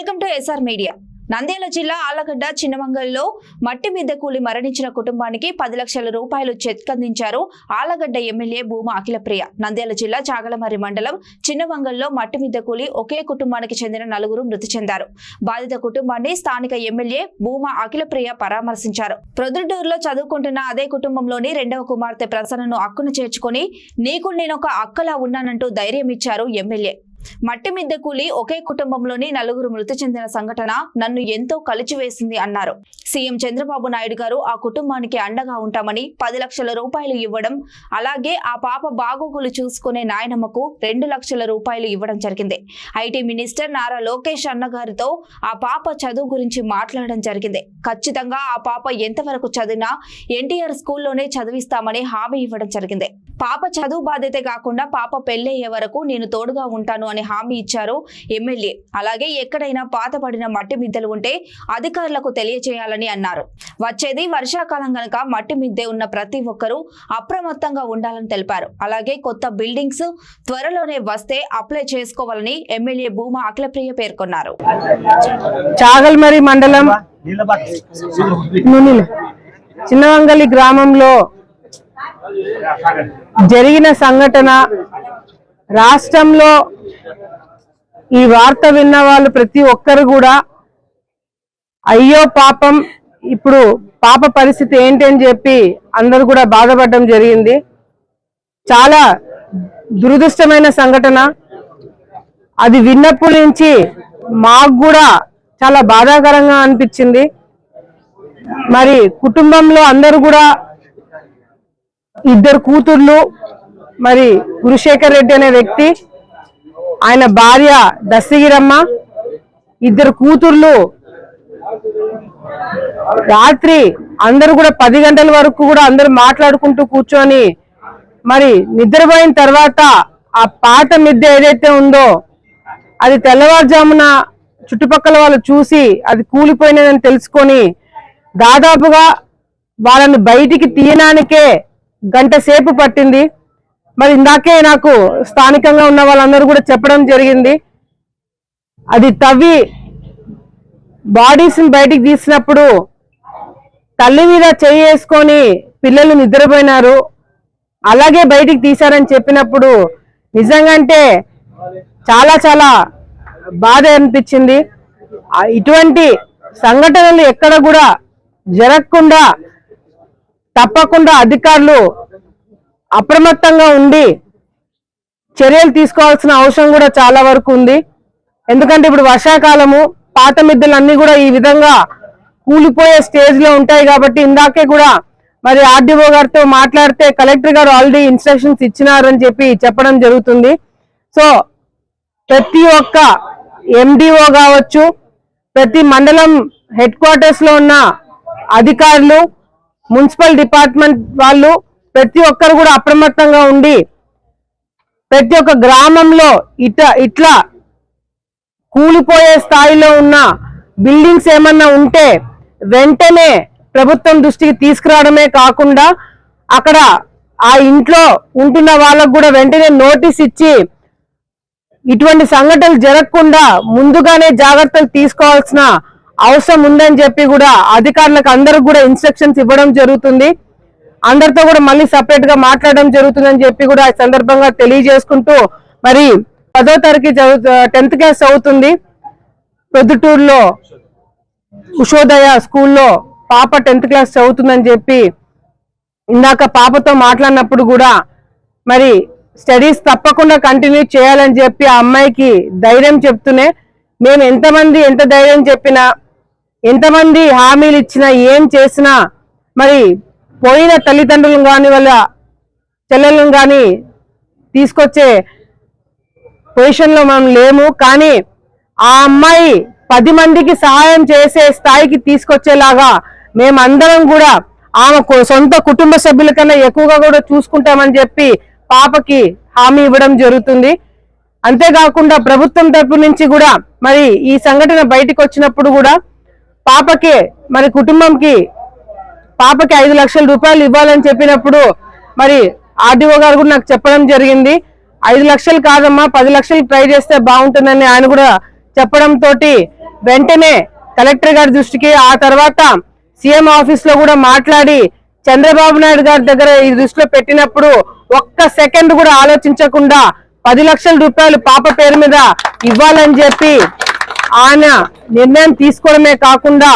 Welcome to SR media. Nandyal జిల్లా ఆళ్లగడ్డ చిన్నమంగల్లో మట్టి మిద్దె కూలి మరణించిన కుటుంబానికి 10 లక్షల రూపాయలు చెక్ అందించారు ఆళ్లగడ్డ ఎమ్మెల్యే భూమా అఖిలప్రియ. నంద్యాల జిల్లా చాగలమర్రి మండలం చిన్నమంగల్లో మట్టి మిద్దె కూలి ఒకే కుటుంబానికి చెందిన 4 మృతి చెందారు. బాధిత కుటుంబాన్ని స్థానిక ఎమ్మెల్యే భూమా అఖిలప్రియ పరామర్శించారు. ప్రొద్దుటూరులో చదువుకుంటున్న అదే కుటుంబంలోని 2వ కుమార్తె ప్రసన్నను అక్కున చేర్చుకుని నీకు నేనొక అక్కలా ఉన్నానంటూ ధైర్యం ఇచ్చారు ఎమ్మెల్యే. మట్టి మిద్దె కూలి ఒకే కుటుంబంలోని 4 మృతి చెందిన సంఘటన నన్ను ఎంతో కలిచివేసింది అన్నారు. సీఎం చంద్రబాబు నాయుడు గారు ఆ కుటుంబానికి అండగా ఉంటామని 10 లక్షల రూపాయలు ఇవ్వడం, అలాగే ఆ పాప బాగోగులు చూసుకునే నాయనమ్మకు 2 లక్షల రూపాయలు ఇవ్వడం జరిగింది. ఐటీ మినిస్టర్ నారా లోకేష్ అన్నగారితో ఆ పాప చదువు గురించి మాట్లాడడం జరిగింది. ఖచ్చితంగా ఆ పాప ఎంతవరకు చదివినా ఎన్టీఆర్ స్కూల్లోనే చదివిస్తామని హామీ ఇవ్వడం జరిగింది. పాప చదువు బాధ్యత కాకుండా పాప పెళ్లయ్యే వరకు నేను తోడుగా ఉంటాను అని హామీ ఇచ్చారు ఎమ్మెల్యే. అలాగే ఎక్కడైనా పాతబడిన మట్టి మిద్దెలు ఉంటే అధికారులకు తెలియజేయాలని అన్నారు. వచ్చేది వర్షాకాలం గనక మట్టి మిద్దె ఉన్న ప్రతి ఒక్కరూ అప్రమత్తంగా ఉండాలని తెలిపారు. అలాగే కొత్త బిల్డింగ్స్ త్వరలోనే వస్తే అప్లై చేసుకోవాలని ఎమ్మెల్యే భూమా అఖిలప్రియ పేర్కొన్నారు. చాగల్మరి మండలం చిన్నవంగలి గ్రామంలో జరిగిన సంఘటన రాష్ట్రంలో ఈ వార్త విన్న వాళ్ళు ప్రతి ఒక్కరు కూడా అయ్యో పాపం, ఇప్పుడు పాప పరిస్థితి ఏంటి అని చెప్పి అందరూ కూడా బాధపడడం జరిగింది. చాలా దురదృష్టమైన సంఘటన. అది విన్నప్పటి నుంచి మాకు కూడా చాలా బాధాకరంగా అనిపించింది. మరి కుటుంబంలో అందరూ కూడా 2 కూతుర్లు, మరి గురుశేఖర్ రెడ్డి అనే వ్యక్తి, ఆయన భార్య దస్తగిరమ్మ, 2 కూతుర్లు. రాత్రి అందరూ కూడా 10 గంటల వరకు కూడా అందరూ మాట్లాడుకుంటూ కూర్చొని మరి నిద్రపోయిన తర్వాత ఆ పాత మిద్దె ఏదైతే ఉందో అది తెల్లవారుజామున చుట్టుపక్కల వాళ్ళు చూసి అది కూలిపోయినదని తెలుసుకొని దాదాపుగా వాళ్ళని బయటికి తీయడానికే గంట సేపు పట్టింది. మరి ఇందాకే నాకు స్థానికంగా ఉన్న వాళ్ళందరూ కూడా చెప్పడం జరిగింది. అది తవ్వి బాడీస్ ని బయటికి తీసినప్పుడు తల్లి మీద చెయ్యి వేసుకొని పిల్లలు నిద్రపోయినారు, అలాగే బయటికి తీశారని చెప్పినప్పుడు నిజంగా అంటే చాలా చాలా బాధ అనిపించింది. ఇటువంటి సంఘటనలు ఎక్కడ కూడా జరగకుండా తప్పకుండా అధికారులు అప్రమత్తంగా ఉండి చర్యలు తీసుకోవాల్సిన అవసరం కూడా చాలా వరకు ఉంది. ఎందుకంటే ఇప్పుడు వర్షాకాలము, పాత మిద్దెలన్నీ కూడా ఈ విధంగా కూలిపోయే స్టేజ్ లో ఉంటాయి. కాబట్టి ఇందాకే కూడా మరి ఆర్డీఓ గారితో మాట్లాడితే కలెక్టర్ గారు ఆల్రెడీ ఇన్స్ట్రక్షన్స్ ఇచ్చినారని చెప్పి చెప్పడం జరుగుతుంది. సో ప్రతి ఒక్క ఎండిఓ కావచ్చు, ప్రతి మండలం హెడ్ క్వార్టర్స్ లో ఉన్న అధికారులు, మున్సిపల్ డిపార్ట్మెంట్ వాళ్ళు ప్రతి ఒక్కరు కూడా అప్రమత్తంగా ఉండి ప్రతి ఒక్క గ్రామంలో ఇట్లా కూలిపోయే స్థాయిలో ఉన్న బిల్డింగ్స్ ఏమన్నా ఉంటే వెంటనే ప్రభుత్వం దృష్టికి తీసుకురావడమే కాకుండా అక్కడ ఆ ఇంట్లో ఉంటున్న వాళ్ళకు కూడా వెంటనే నోటీస్ ఇచ్చి ఇటువంటి సంఘటనలు జరగకుండా ముందుగానే జాగ్రత్తలు తీసుకోవాల్సిన అవసరం ఉందని చెప్పి కూడా అధికారులకు అందరికి కూడా ఇన్స్ట్రక్షన్స్ ఇవ్వడం జరుగుతుంది. అందరితో కూడా మళ్ళీ సపరేట్ గా మాట్లాడడం జరుగుతుందని చెప్పి కూడా ఈ సందర్భంగా తెలియజేసుకుంటూ, మరి 10వ తరగతి 10th క్లాస్ చదువుతుంది ప్రొద్దుటూరులో ఉషోదయ స్కూల్లో పాప 10th క్లాస్ చదువుతుందని చెప్పి ఇందాక పాపతో మాట్లాడినప్పుడు కూడా మరి స్టడీస్ తప్పకుండా కంటిన్యూ చేయాలని చెప్పి ఆ అమ్మాయికి ధైర్యం చెప్తూనే, మేము ఎంత ధైర్యం చెప్పినా, ఎంతమంది హామీలు ఇచ్చినా, ఏం చేసినా మరి పోయిన తల్లిదండ్రులను కానీ వాళ్ళ చెల్లెలను కానీ తీసుకొచ్చే పొజిషన్లో మనం లేము. కానీ ఆ అమ్మాయి 10 మందికి సహాయం చేసే స్థాయికి తీసుకొచ్చేలాగా మేమందరం కూడా ఆమె సొంత కుటుంబ సభ్యుల కన్నా ఎక్కువగా కూడా చూసుకుంటామని చెప్పి పాపకి హామీ ఇవ్వడం జరుగుతుంది. అంతేకాకుండా ప్రభుత్వం తరపు నుంచి కూడా మరి ఈ సంఘటన బయటకు వచ్చినప్పుడు కూడా పాపకి మరి కుటుంబంకి పాపకి 5 లక్షల రూపాయలు ఇవ్వాలని చెప్పినప్పుడు మరి ఆర్డీఓ గారు కూడా నాకు చెప్పడం జరిగింది. 5 లక్షలు కాదమ్మా 10 లక్షలు ట్రై చేస్తే బాగుంటుందని ఆయన కూడా చెప్పడం తోటి వెంటనే కలెక్టర్ గారి దృష్టికి, ఆ తర్వాత సీఎం ఆఫీస్ లో కూడా మాట్లాడి చంద్రబాబు నాయుడు గారి దగ్గర ఈ దృష్టిలో పెట్టినప్పుడు ఒక్క సెకండ్ కూడా ఆలోచించకుండా 10 లక్షల రూపాయలు పాప పేరు మీద ఇవ్వాలని చెప్పి ఆయన నిర్ణయం తీసుకోవడమే కాకుండా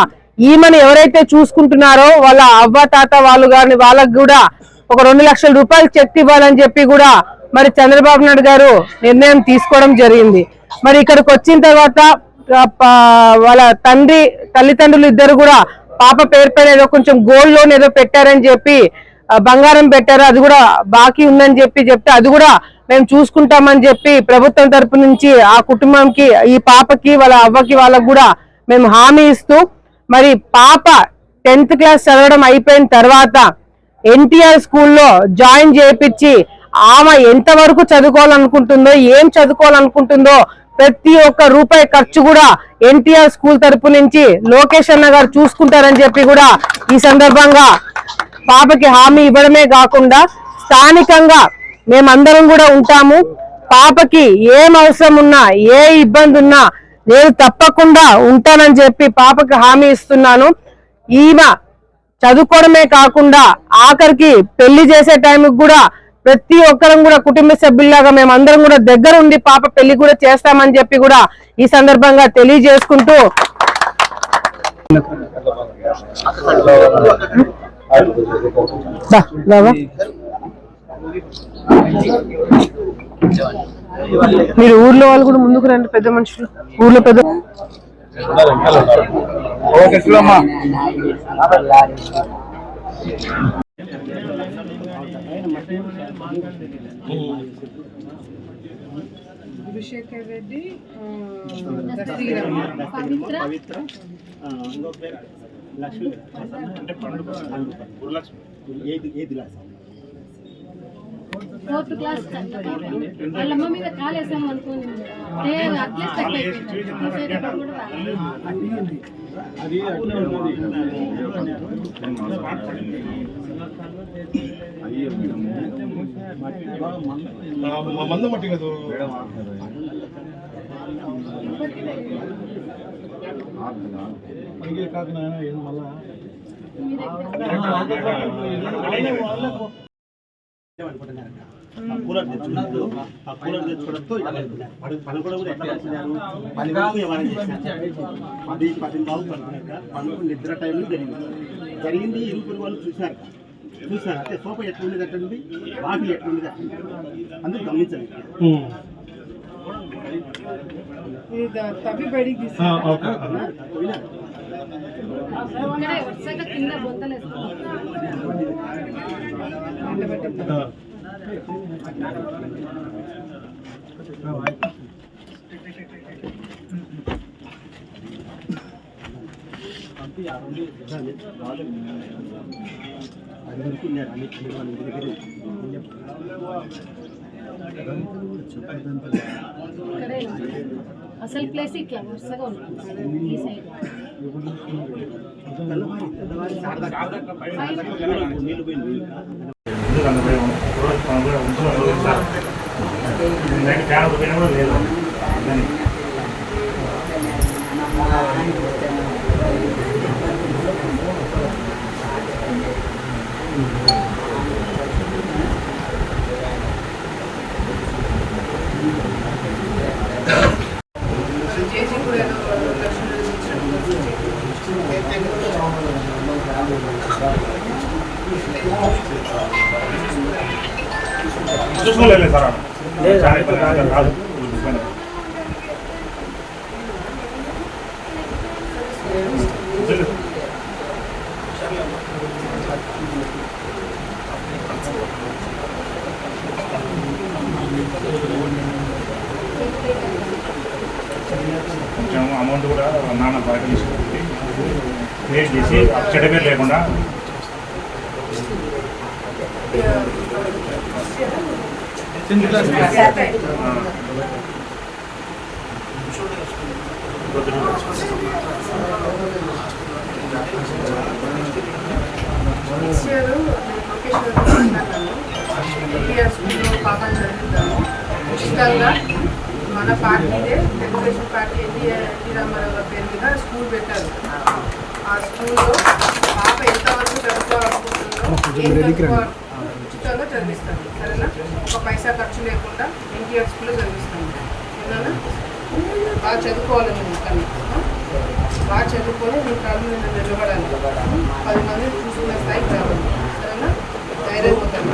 ఈమెను ఎవరైతే చూసుకుంటున్నారో వాళ్ళ అవ్వ తాత వాళ్ళు గాని వాళ్ళకు కూడా ఒక 2 లక్షల రూపాయలు చెక్ ఇవ్వాలని చెప్పి కూడా మరి చంద్రబాబు నాయుడు గారు నిర్ణయం తీసుకోవడం జరిగింది. మరి ఇక్కడికి వచ్చిన తర్వాత వాళ్ళ తల్లిదండ్రులు ఇద్దరు కూడా పాప పేరు పైన ఏదో కొంచెం గోల్డ్ లోన్ ఏదో పెట్టారని చెప్పి బంగారం పెట్టారు, అది కూడా బాకీ ఉందని చెప్తే అది కూడా మేము చూసుకుంటామని చెప్పి ప్రభుత్వం తరపు నుంచి ఆ కుటుంబంకి, ఈ పాపకి, వాళ్ళ అవ్వకి, వాళ్ళకు కూడా మేము హామీ ఇస్తూ మరి పాప 10th క్లాస్ చదవడం అయిపోయిన తర్వాత ఎన్టీఆర్ స్కూల్లో జాయిన్ చేయించి ఆమె ఎంతవరకు చదువుకోవాలనుకుంటుందో, ఏం చదువుకోవాలనుకుంటుందో ప్రతి ఒక్క రూపాయి ఖర్చు కూడా ఎన్టీఆర్ స్కూల్ తరపు నుంచి లోకేష్ అన్న గారు చూసుకుంటారని చెప్పి కూడా ఈ సందర్భంగా పాపకి హామీ ఇవ్వడమే కాకుండా స్థానికంగా మేమందరం కూడా ఉంటాము. పాపకి ఏం అవసరం ఉన్నా, ఏ ఇబ్బంది ఉన్నా నేను తప్పకుండా ఉంటానని చెప్పి పాపకి హామీ ఇస్తున్నాను. ఈమె చదువుకోవడమే కాకుండా ఆఖరికి పెళ్లి చేసే టైంకి కూడా ప్రతి ఒక్కరం కూడా కుటుంబ సభ్యుల్లాగా మేమందరం కూడా దగ్గర ఉండి పాప పెళ్లి కూడా చేస్తామని చెప్పి కూడా ఈ సందర్భంగా తెలియజేసుకుంటూ మీరు ఊర్లో వాళ్ళు కూడా ముందుకు రండి, పెద్ద మనుషులు ఊర్లో పెద్ద అభిషేకర్ రెడ్డి, పవిత్ర, లక్ష్మి అంటే పండుగ Gurulakshmi 8th class. 4th class వాళ్ళ అమ్మ మీద కాలేసాం అనుకోండి, అట్లే స్టక్ అయిపోయింది. మందు మట్టి కదా కాకుండా మళ్ళా కూలర్ తెచ్చుకున్నారు. ఆ కూలర్ తెచ్చుకోవడంతో పని కూడా ఎట్లా వచ్చినారు, 10 బాబు ఏమైనా చేశారు, 10 బాబు పనుకు నిద్ర టైంలో జరిగింది. ఇరువురు వాళ్ళు చూశారు అంటే సోఫా ఎట్లుండేది అట్టుంది, వాకిలి ఎట్లుండేది అట్టుంది, అందుకు గమనించండి. కింద బొత్తలేస్తాం. అసలు ప్లేస్ ఇట్లా వరుసగా ఉంటుంది ఈ సైడ్. చూసుకోలేదు సార్ రాదు. కొంచెం అమౌంట్ కూడా నాన్న బయట తీసుకుంటే క్రియేట్ చేసి చెడ్డ లేకుండా పాపం చదువుతాము ఉచితంగా మన పార్టీదే తెలుగుదేశం పార్టీ ఎన్టీ రామారావు గారి పేరు మీద స్కూల్ పెట్టారు. ఆ స్కూల్లో పాప ఎంతవరకు చదువుకోవాలనుకుంటుందో ఉచితంగా చదివిస్తాను. సరేనా? ఒక పైసా ఖర్చు లేకుండా ఎన్టీఆర్ స్కూల్లో చదివిస్తాను. ఏమన్నా బాగా చదువుకోవాలి నువ్వు, కానీ బాగా చదువుకొని నీ కాళ్ళు నేను నిలబడాలి, 10 మందిని చూసుకునే స్థాయికి రావాలి. సరేనా? ధైర్యపోతాను.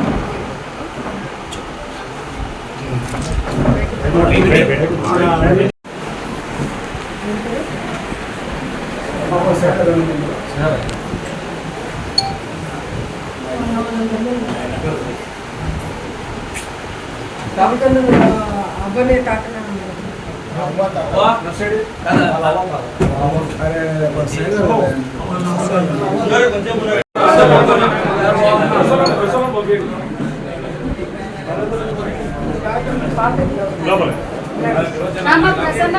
అవ్వనే తాతన ప్రసన్న